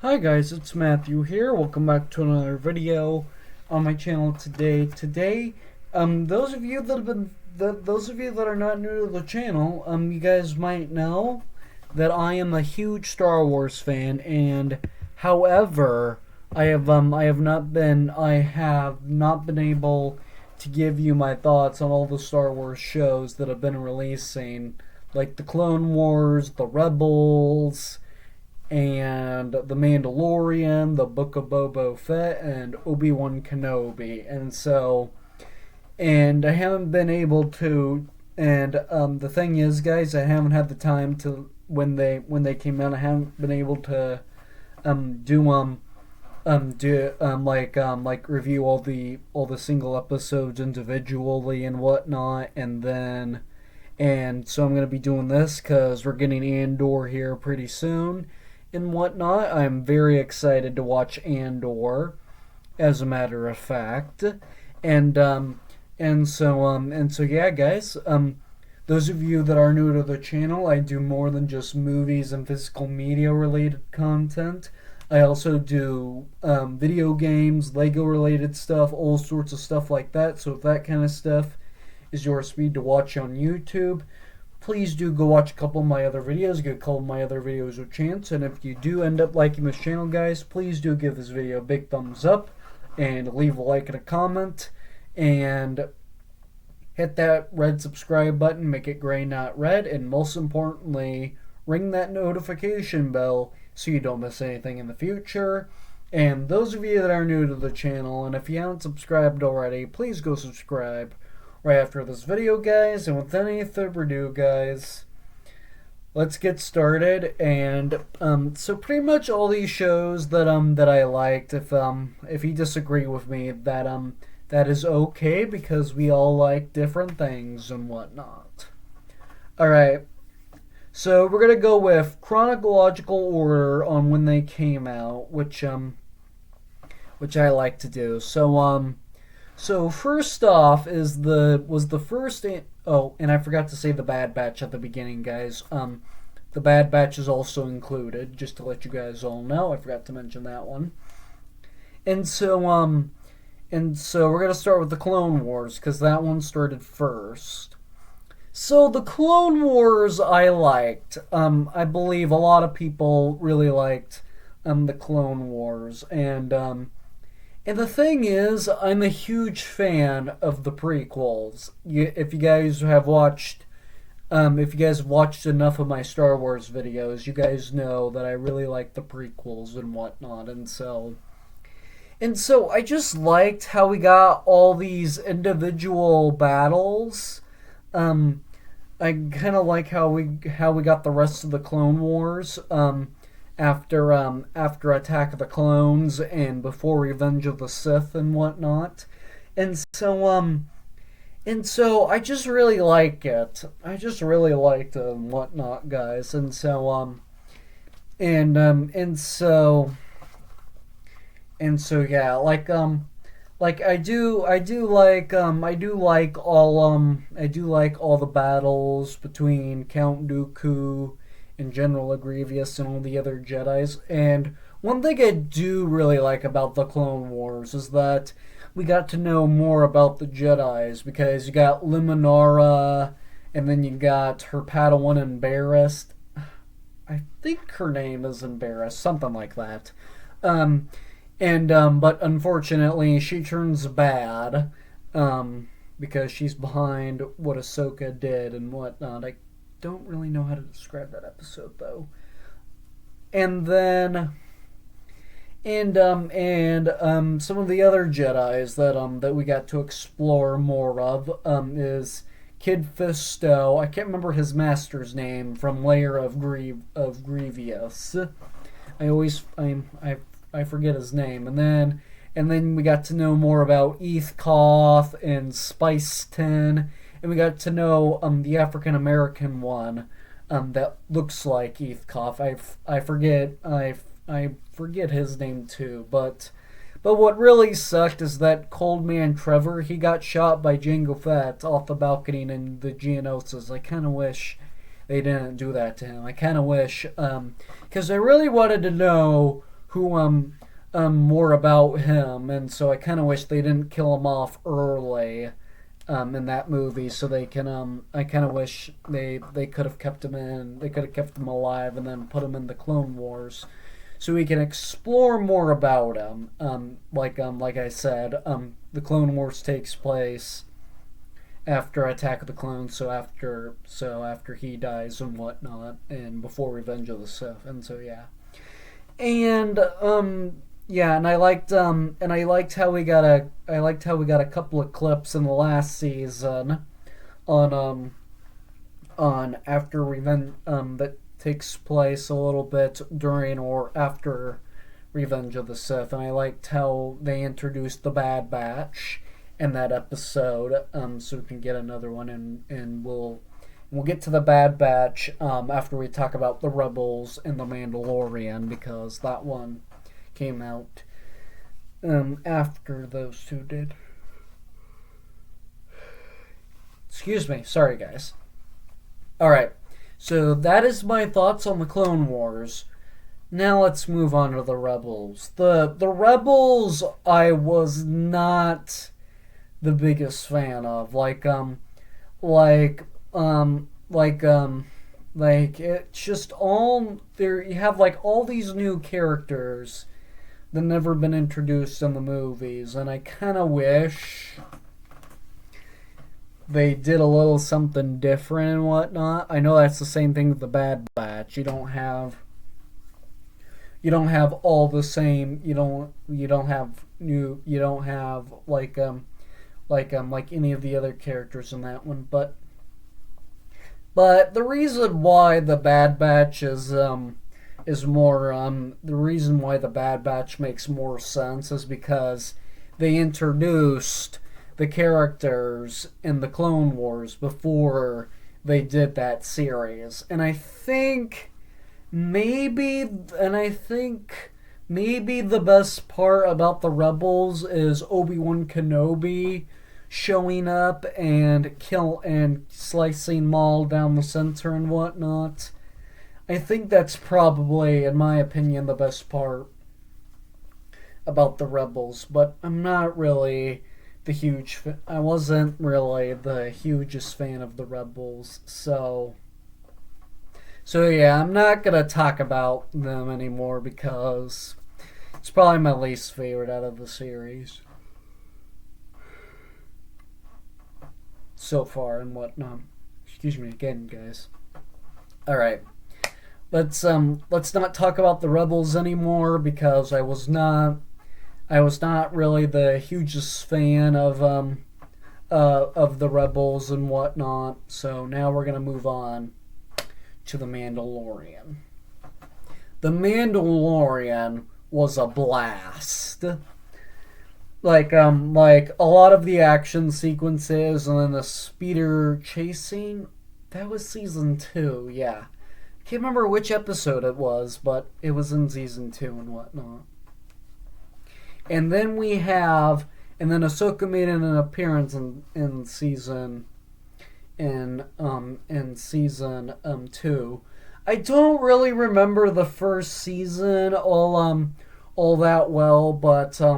Hi guys, it's Matthew here. Welcome back to another video on my channel today. Those of you that have been, those of you that are not new to the channel, you guys might know that I am a huge Star Wars fan, and however, I have not been able to give you my thoughts on all the Star Wars shows that have been releasing, like the Clone Wars, the Rebels, and The Mandalorian, The Book of Boba Fett, and Obi-Wan Kenobi. And I haven't been able to, and the thing is, guys, I haven't had the time to, when they came out, I haven't been able to like review all the single episodes individually and whatnot, and so I'm gonna be doing this because we're getting Andor here pretty soon and whatnot. I'm very excited to watch Andor, as a matter of fact, and yeah, guys. Those of you that are new to the channel, I do more than just movies and physical media related content. I also do video games, Lego related stuff, all sorts of stuff like that. So if that kind of stuff is your speed to watch on YouTube, please do go watch a couple of my other videos, give a couple of my other videos a chance, and if you do end up liking this channel, guys, please do give this video a big thumbs up, and leave a like and a comment, and hit that red subscribe button, make it gray not red, and most importantly, ring that notification bell so you don't miss anything in the future. And those of you that are new to the channel, and if you haven't subscribed already, please go subscribe right after this video, guys. And without any further ado, guys, let's get started. And so pretty much all these shows that I liked, if you disagree with me, that is okay, because we all like different things and whatnot. All right, so we're gonna go with chronological order on when they came out, which I like to do. So first off was the first. Oh, and I forgot to say the Bad Batch at the beginning, guys. The Bad Batch is also included, just to let you guys all know. I forgot to mention that one. And so we're gonna start with the Clone Wars, because that one started first. So the Clone Wars I liked. I believe a lot of people really liked the Clone Wars, and the thing is, I'm a huge fan of the prequels. If you guys have watched enough of my Star Wars videos, you guys know that I really like the prequels and whatnot. And so I just liked how we got all these individual battles. I kind of like how we got the rest of the Clone Wars. After Attack of the Clones and before Revenge of the Sith and whatnot. And so I just really like it. I just really liked it and whatnot, guys. And so yeah, like I do like all the battles between Count Dooku and General Grievous and all the other Jedis. And one thing I do really like about the Clone Wars is that we got to know more about the Jedis, because you got Luminara, and then you got her Padawan Embarrassed. I think her name is Embarrassed, something like that. But unfortunately, she turns bad, because she's behind what Ahsoka did and whatnot. I don't really know how to describe that episode, though. And then some of the other Jedis that we got to explore more of is Kid Fisto. I can't remember his master's name from Lair of Grievous. I forget his name. And then we got to know more about Eth Koth and Spice 10. And we got to know the African American one that looks like Eth Koth. I forget his name too. But what really sucked is that Cold Man Trevor, he got shot by Jango Fett off the balcony in the Geonosis. I kind of wish they didn't do that to him. I kind of wish, because I really wanted to know more about him, and so I kind of wish they didn't kill him off early in that movie, so they can I kind of wish they could have kept him in, they could have kept him alive and then put him in the Clone Wars, so we can explore more about him. Like I said, the Clone Wars takes place after Attack of the Clones, so after he dies and whatnot, and before Revenge of the Sith, and so yeah, and yeah, and I liked how we got a couple of clips in the last season on after Revenge that takes place a little bit during or after Revenge of the Sith, and I liked how they introduced the Bad Batch in that episode. So we can get another one, and we'll get to the Bad Batch after we talk about the Rebels and the Mandalorian, because that one came out after those two did. Excuse me, sorry guys. Alright, so that is my thoughts on the Clone Wars. Now let's move on to the Rebels. The Rebels I was not the biggest fan of. Like it's just all there. You have like all these new characters that never been introduced in the movies, and I kind of wish they did a little something different and whatnot. I know that's the same thing with the Bad Batch. You don't have all the same. You don't have like any of the other characters in that one, but the reason why the Bad Batch is more the reason why the Bad Batch makes more sense is because they introduced the characters in the Clone Wars before they did that series, and I think maybe the best part about the Rebels is Obi-Wan Kenobi showing up and slicing Maul down the center and whatnot. I think that's probably, in my opinion, the best part about the Rebels, but I wasn't really the hugest fan of the Rebels, so yeah, I'm not gonna talk about them anymore because it's probably my least favorite out of the series so far and whatnot. Excuse me again, guys. All right, let's not talk about the Rebels anymore because I was not really the hugest fan of the Rebels and whatnot. So now we're gonna move on to The Mandalorian. The Mandalorian was a blast. Like a lot of the action sequences and then the speeder chasing, that was season 2, yeah. I can't remember which episode it was, but it was in season 2 and whatnot. And then Ahsoka made an appearance in season 2. I don't really remember the first season all that well, but I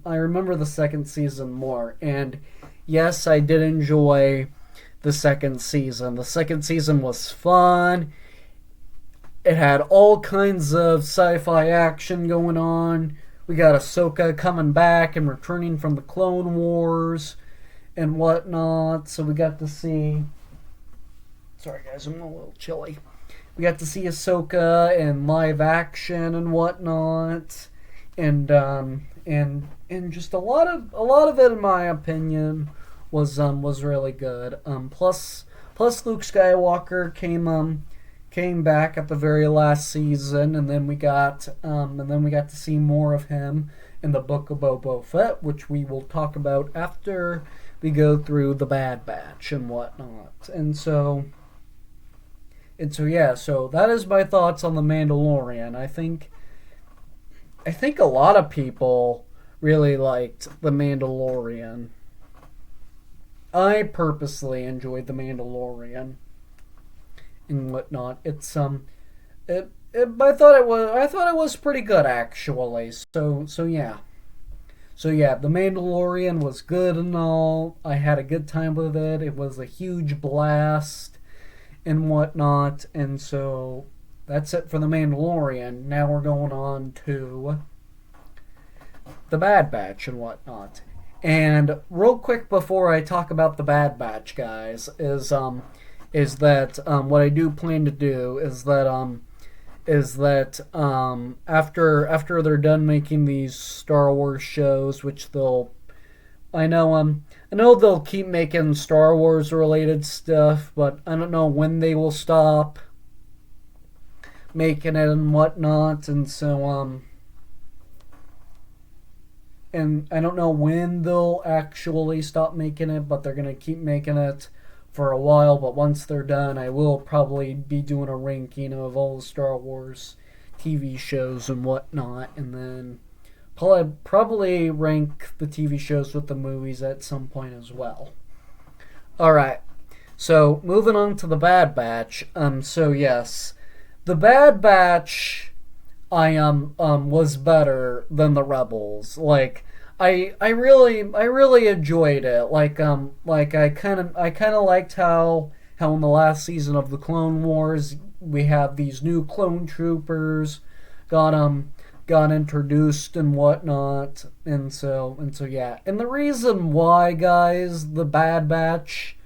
remember the second season more. And yes, I did enjoy the second season. The second season was fun. It had all kinds of sci-fi action going on. We got Ahsoka coming back and returning from the Clone Wars and whatnot. So we got to see... Sorry guys, I'm a little chilly. We got to see Ahsoka in live action and whatnot. And just a lot of it, in my opinion, was really good. Plus Luke Skywalker came back at the very last season, and then we got to see more of him in the Book of Boba Fett, which we will talk about after we go through the Bad Batch and whatnot. And so yeah, so that is my thoughts on the Mandalorian. I think a lot of people really liked the Mandalorian. I purposely enjoyed the Mandalorian and whatnot. It's I thought it was pretty good actually. So yeah. So yeah, The Mandalorian was good and all. I had a good time with it. It was a huge blast and whatnot. And so that's it for The Mandalorian. Now we're going on to The Bad Batch and whatnot. And real quick before I talk about The Bad Batch, guys, is that what I do plan to do is that after they're done making these Star Wars shows, which I know they'll keep making Star Wars related stuff, but I don't know when they will stop making it and whatnot, and I don't know when they'll actually stop making it, but they're gonna keep making it for a while. But once they're done, I will probably be doing a ranking of all the Star Wars TV shows and whatnot, and then probably rank the TV shows with the movies at some point as well. All right. So moving on to the Bad Batch. So yes, the Bad Batch was better than the Rebels. Like I really enjoyed it. Like I kind of liked how in the last season of the Clone Wars we have these new clone troopers got got introduced and whatnot, and so yeah. And the reason why, guys, the Bad Batch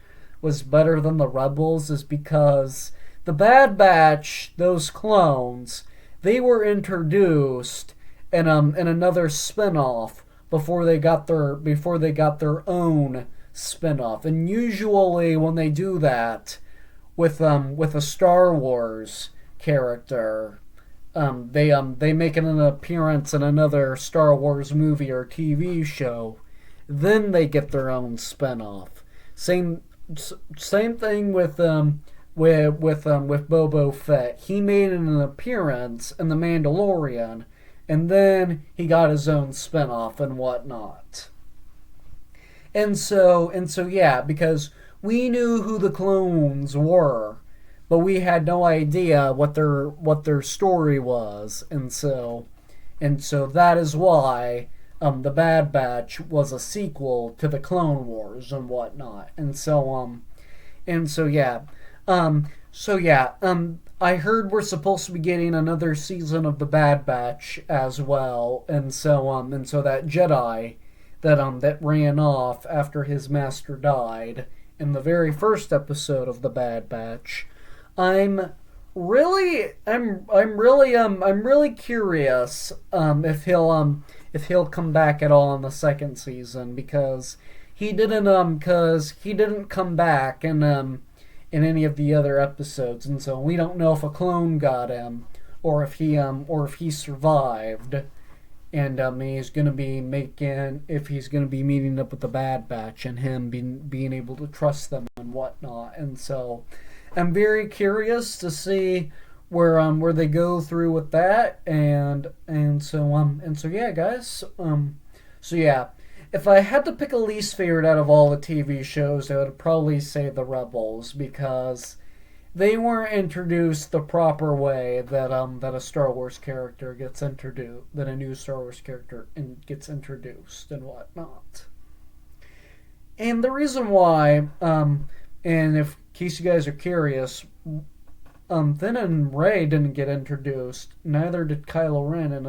was better than the Rebels is because the Bad Batch, those clones, they were introduced in another spin-off before they got their own spin-off. And usually when they do that with a Star Wars character, they make an appearance in another Star Wars movie or TV show, then they get their own spin-off. Same same thing with Boba Fett. He made an appearance in The Mandalorian, and then he got his own spin-off and whatnot. And so yeah, because we knew who the clones were, but we had no idea what their story was, and so that is why the Bad Batch was a sequel to the Clone Wars and whatnot, and so yeah, I heard we're supposed to be getting another season of the Bad Batch as well, and so that Jedi that ran off after his master died in the very first episode of the Bad Batch. I'm I'm really curious if he'll come back at all in the second season, because he didn't come back in any of the other episodes, and so we don't know if a clone got him or if he survived, and he's gonna be meeting up with the Bad Batch and him being able to trust them and whatnot, and so I'm very curious to see where they go through with that, and so yeah, guys. So yeah, if I had to pick a least favorite out of all the TV shows, I would probably say the Rebels, because they weren't introduced the proper way that a Star Wars character gets introduced, that a new Star Wars character gets introduced and whatnot. And the reason why, and if in case you guys are curious, Finn and Rey didn't get introduced. Neither did Kylo Ren in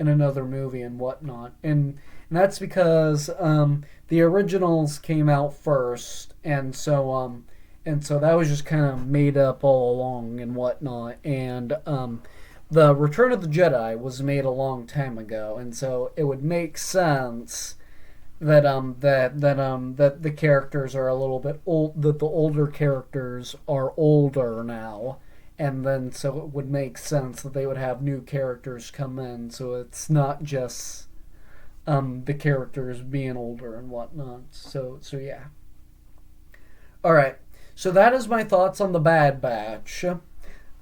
another movie and whatnot. And that's because the originals came out first, and so that was just kind of made up all along and whatnot. And the Return of the Jedi was made a long time ago, and so it would make sense that the characters are a little bit old, that the older characters are older now, and then so it would make sense that they would have new characters come in, so it's not just the characters being older and whatnot. So yeah. All right. So that is my thoughts on the Bad Batch.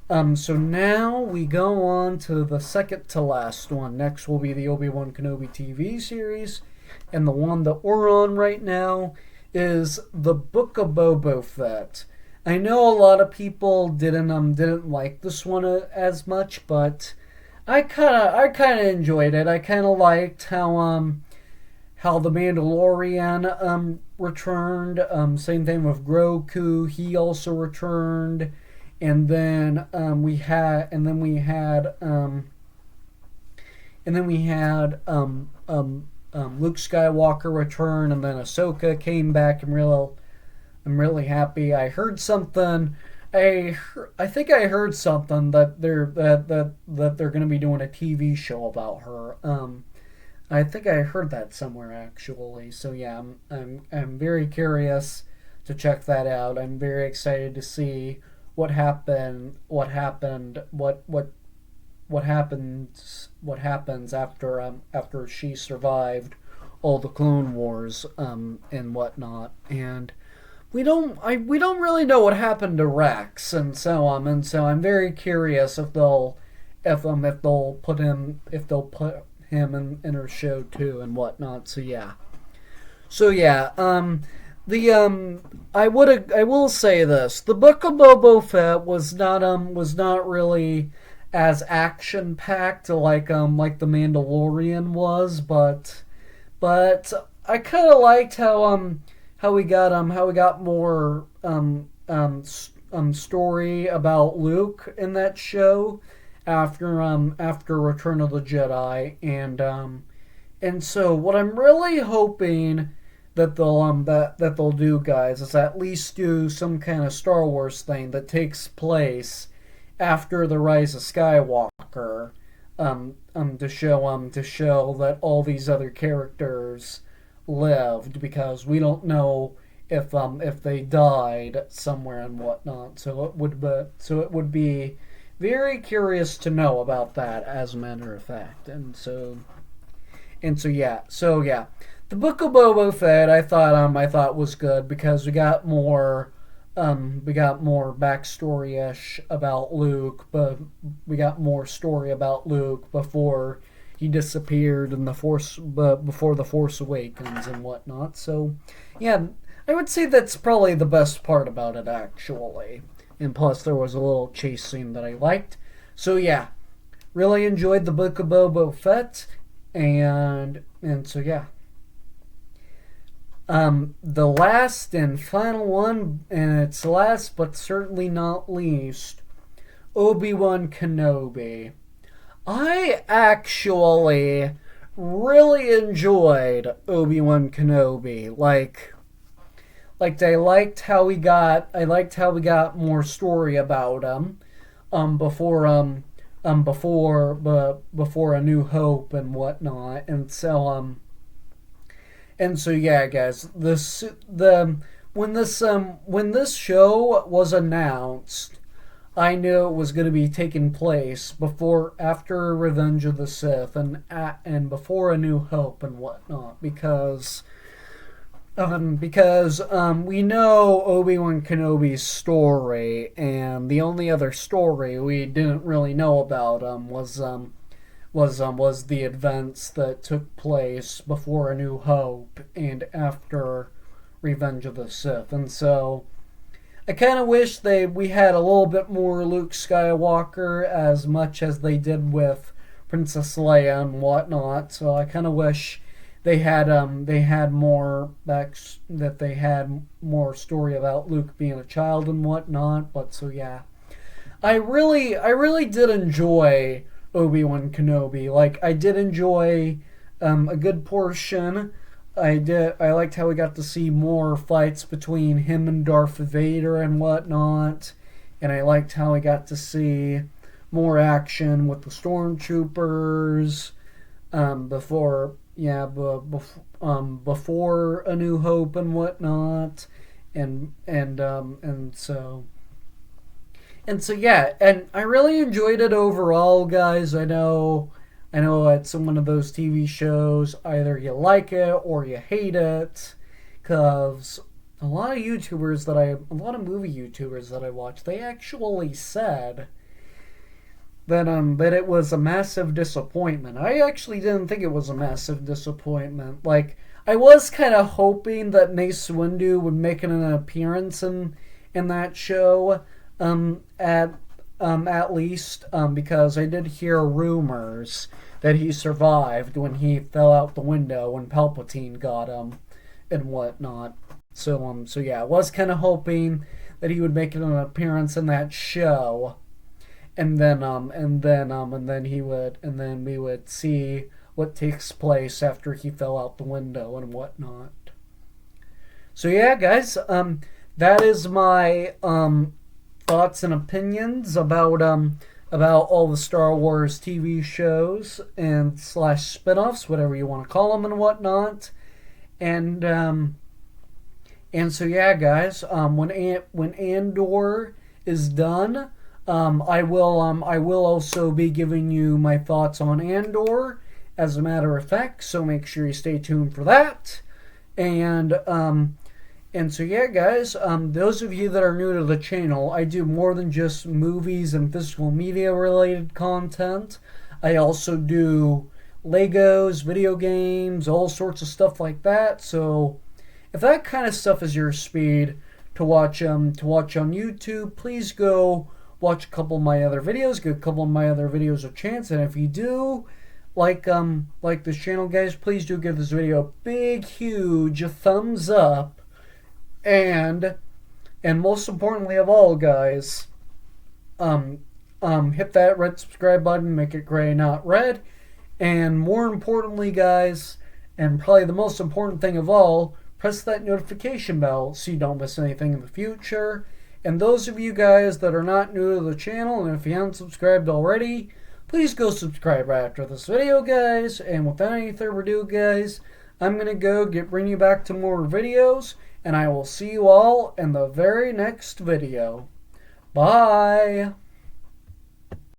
So now we go on to the second to last one. Next will be the Obi-Wan Kenobi TV series, and the one that we're on right now is the Book of Boba Fett. I know a lot of people didn't like this one as much, but I kind of enjoyed it. I kind of liked how the Mandalorian returned. Same thing with Grogu. He also returned, and then we had Luke Skywalker return, and then Ahsoka came back. I'm really happy. I heard something. I think I heard something that they're going to be doing a TV show about her. I think I heard that somewhere actually. So yeah, I'm very curious to check that out. I'm very excited to see what happens after she survived all the Clone Wars and whatnot. And we don't really know what happened to Rex and so on, and so I'm very curious if they'll put him in her show too and whatnot. So yeah, I will say this: the Book of Boba Fett was not really as action packed like the Mandalorian was, but I kind of liked how we got more story about Luke in that show after Return of the Jedi, and so what I'm really hoping that they'll do, guys, is at least do some kind of Star Wars thing that takes place after the Rise of Skywalker, to show that all these other characters lived, because we don't know if they died somewhere and whatnot. So it would be very curious to know about that, as a matter of fact. So yeah, the Book of Boba Fett I thought was good because we got more backstory ish about Luke, but we got more story about Luke before he disappeared in the Force, before the Force Awakens and whatnot. So yeah, I would say that's probably the best part about it, actually. And plus, there was a little chase scene that I liked. So yeah, really enjoyed the Book of Boba Fett, and so yeah. The last and final one, and it's last but certainly not least, Obi-Wan Kenobi. I actually really enjoyed Obi-Wan Kenobi. I liked how we got more story about him, before A New Hope and whatnot, and so yeah, guys, when this show was announced, I knew it was going to be taking place after Revenge of the Sith and before A New Hope and whatnot, because we know Obi-Wan Kenobi's story, and the only other story we didn't really know about was the events that took place before A New Hope and after Revenge of the Sith. And so I kind of wish we had a little bit more Luke Skywalker, as much as they did with Princess Leia and whatnot. So I kind of wish they had more story about Luke being a child and whatnot. But so yeah, I really did enjoy Obi-Wan Kenobi. Like, I did enjoy a good portion. I liked how we got to see more fights between him and Darth Vader and whatnot, and I liked how we got to see more action with the stormtroopers before A New Hope and whatnot, and so yeah, and I really enjoyed it overall, guys. I know it's one of those TV shows, either you like it or you hate it, because a lot of movie YouTubers that I watch, they actually said that it was a massive disappointment. I actually didn't think it was a massive disappointment. Like, I was kind of hoping that Mace Windu would make an appearance in that show, at least, because I did hear rumors that he survived when he fell out the window when Palpatine got him and whatnot. So yeah, I was kind of hoping that he would make an appearance in that show, and then we would see what takes place after he fell out the window and whatnot. So yeah, guys, that is my thoughts and opinions about all the Star Wars TV shows and slash spin-offs, whatever you want to call them and whatnot. And so yeah, guys, when Andor is done, I will also be giving you my thoughts on Andor, as a matter of fact. So make sure you stay tuned for that. And so yeah, guys, those of you that are new to the channel, I do more than just movies and physical media related content. I also do Legos, video games, all sorts of stuff like that. So if that kind of stuff is your speed to watch on YouTube, please go watch a couple of my other videos, give a couple of my other videos a chance. And if you do like this channel, guys, please do give this video a big, huge thumbs up. And most importantly of all, guys, hit that red subscribe button, make it gray, not red. And more importantly, guys, and probably the most important thing of all, press that notification bell so you don't miss anything in the future. And those of you guys that are not new to the channel, and if you haven't subscribed already, please go subscribe right after this video, guys. And without any further ado, guys, I'm going to bring you back to more videos. And I will see you all in the very next video. Bye!